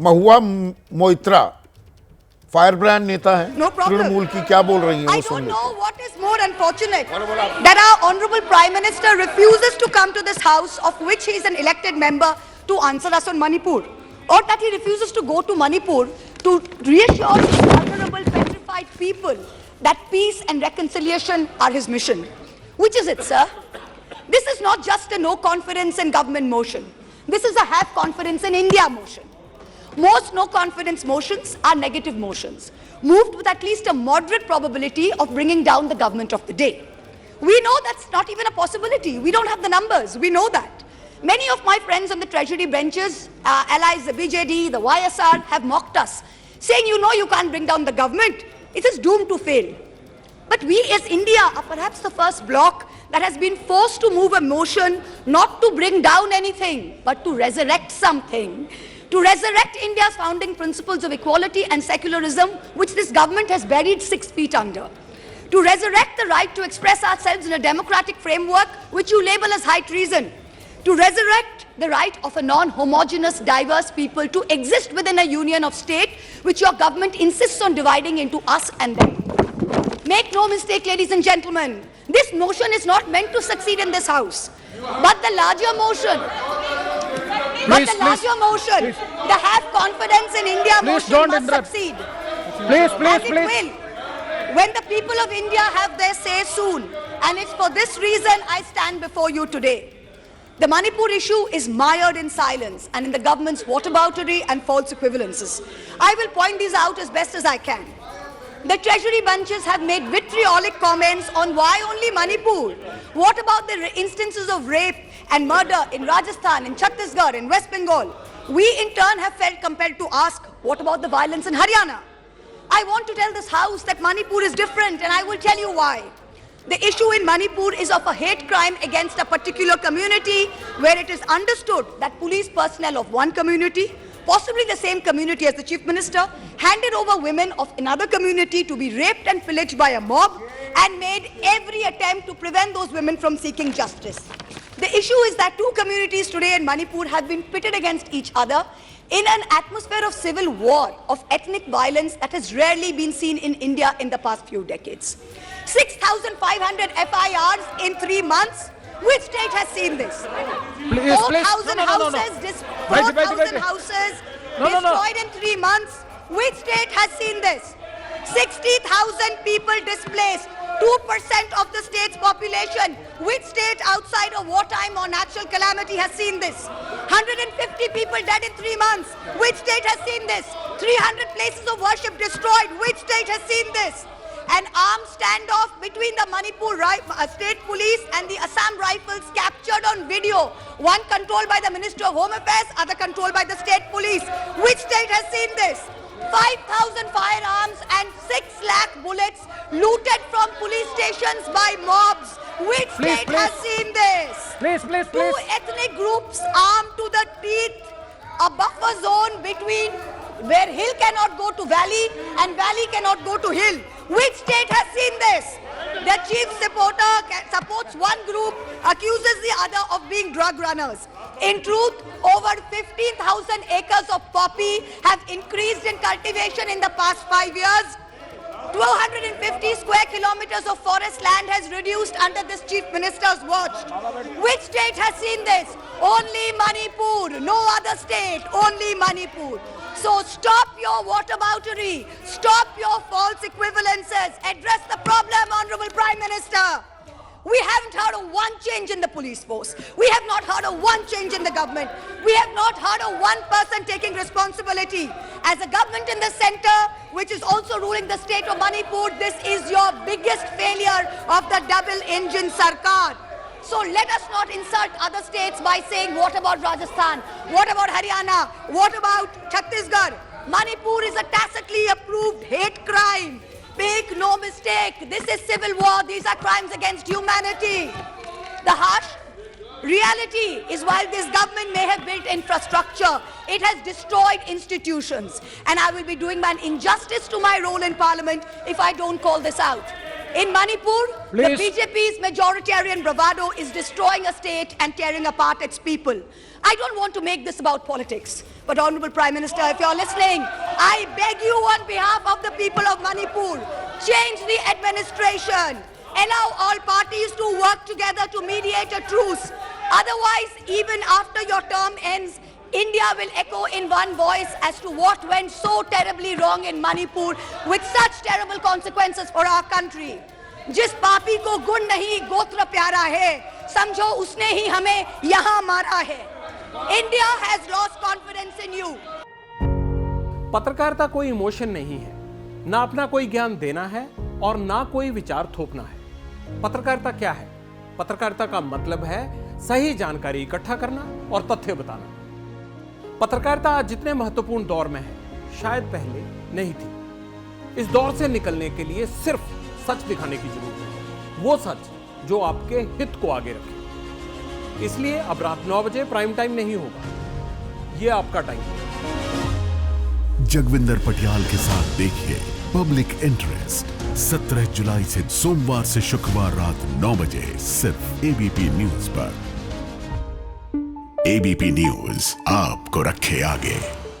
Mahua Moitra fire brand नेता है No problem. Trinamool की क्या बोल रही है I वो don't soon know what is more unfortunate that our Honorable Prime Minister refuses to come to this house of which he is an elected member to answer us on Manipur, or that he refuses to go to Manipur to reassure these vulnerable petrified people that peace and reconciliation are his mission. Which is it, sir? This is not just a no confidence in government motion. This is a have confidence in India motion. Most no confidence motions are negative motions, moved with at least a moderate probability of bringing down the government of the day. We know that's not even a possibility. We don't have the numbers. We know that. Many of my friends on the treasury benches, allies, the BJD, the YSR, have mocked us, saying, you know, you can't bring down the government. It is doomed to fail. But we as India are perhaps the first bloc that has been forced to move a motion not to bring down anything, but to resurrect something. To resurrect India's founding principles of equality and secularism, which this government has buried 6 feet under. To resurrect the right to express ourselves in a democratic framework, which you label as high treason. To resurrect the right of a non-homogeneous, diverse people to exist within a union of state, which your government insists on dividing into us and them. Make no mistake, ladies and gentlemen, this motion is not meant to succeed in this house. But the larger motion, the have confidence in India motion must succeed. Please. Will. When the people of India have their say soon. And it's for this reason I stand before you today. The Manipur issue is mired in silence and in the government's whataboutery and false equivalences. I will point these out as best as I can. The treasury benches have made vitriolic comments on why only Manipur. What about the instances of rape and murder in Rajasthan, in Chhattisgarh, in West Bengal? We in turn have felt compelled to ask, what about the violence in Haryana? I want to tell this house that Manipur is different, and I will tell you why. The issue in Manipur is of a hate crime against a particular community where it is understood that police personnel of one community, possibly the same community as the Chief Minister, handed over women of another community to be raped and pillaged by a mob and made every attempt to prevent those women from seeking justice. The issue is that 2 communities today in Manipur have been pitted against each other in an atmosphere of civil war, of ethnic violence that has rarely been seen in India in the past few decades. 6,500 FIRs in 3 months. Which state has seen this? 4,000 houses, 4,000 houses destroyed in 3 months. Which state has seen this? 60,000 people displaced, 2% of the state's population. Which state outside of wartime or natural calamity has seen this? 150 people dead in 3 months. Which state has seen this? 300 places of worship destroyed. Which state has seen this? An armed standoff between the Manipur state police and the Assam Rifles captured on video. One controlled by the Ministry of Home Affairs, other controlled by the state police. Which state has seen this? 5,000 firearms and 6 lakh bullets looted from police stations by mobs. Which state has seen this? Please. 2 ethnic groups armed to the teeth. A buffer zone between where hill cannot go to valley and valley cannot go to hill. Which state has seen this? The chief supporter supports one group, accuses the other of being drug runners. In truth, over 15,000 acres of poppy have increased in cultivation in the past 5 years. 250 square kilometers of forest land has reduced under this chief minister's watch. Which state has seen this? Only Manipur, no other state, only Manipur. So stop your whataboutery, stop your false equivalences, address the problem, Honorable Prime Minister. We haven't heard of one change in the police force. We have not heard of one change in the government. We have not heard of one person taking responsibility. As a government in the center, which is also ruling the state of Manipur, this is your biggest failure of the double-engine Sarkar. So let us not insult other states by saying, what about Rajasthan? What about Haryana? What about Chhattisgarh? Manipur is a tacitly approved hate crime. Make no mistake, this is civil war. These are crimes against humanity. The harsh reality is while this government may have built infrastructure, it has destroyed institutions. And I will be doing an injustice to my role in Parliament if I don't call this out. In Manipur, Please. the BJP's majoritarian bravado is destroying a state and tearing apart its people. I don't want to make this about politics, but Honorable Prime Minister, if you're listening, I beg you on behalf of the people of Manipur, change the administration. Allow all parties to work together to mediate a truce. Otherwise, even after your term ends, India will echo in one voice as to what went so terribly wrong in Manipur with such terrible consequences for our country. जिस पापी को गुण नहीं गोत्र प्यारा है, समझो उसने ही हमें यहाँ मारा है. India has lost confidence in you. पत्रकारिता कोई इमोशन नहीं है, ना अपना कोई ज्ञान देना है और ना कोई विचार थोपना है. पत्रकारिता क्या है? पत्रकारिता का मतलब है सही जानकारी इकट्ठा करना और तथ्य बताना. पत्रकारिता आज जितने महत्वपूर्ण दौर में है, शायद पहले नहीं थी. इस दौर से निकलने के लिए सिर्फ सच दिखाने की जरूरत है, वो सच जो आपके हित को आगे रखे. इसलिए अब रात 9 बजे प्राइम टाइम नहीं होगा, ये आपका टाइम है. जगविंदर पटियाल के साथ देखिए पब्लिक इंटरेस्ट 17 जुलाई से सोमवार से शुक्रवार रात 9 बजे सिर्फ एबीपी न्यूज पर. एबीपी न्यूज आपको रखे आगे.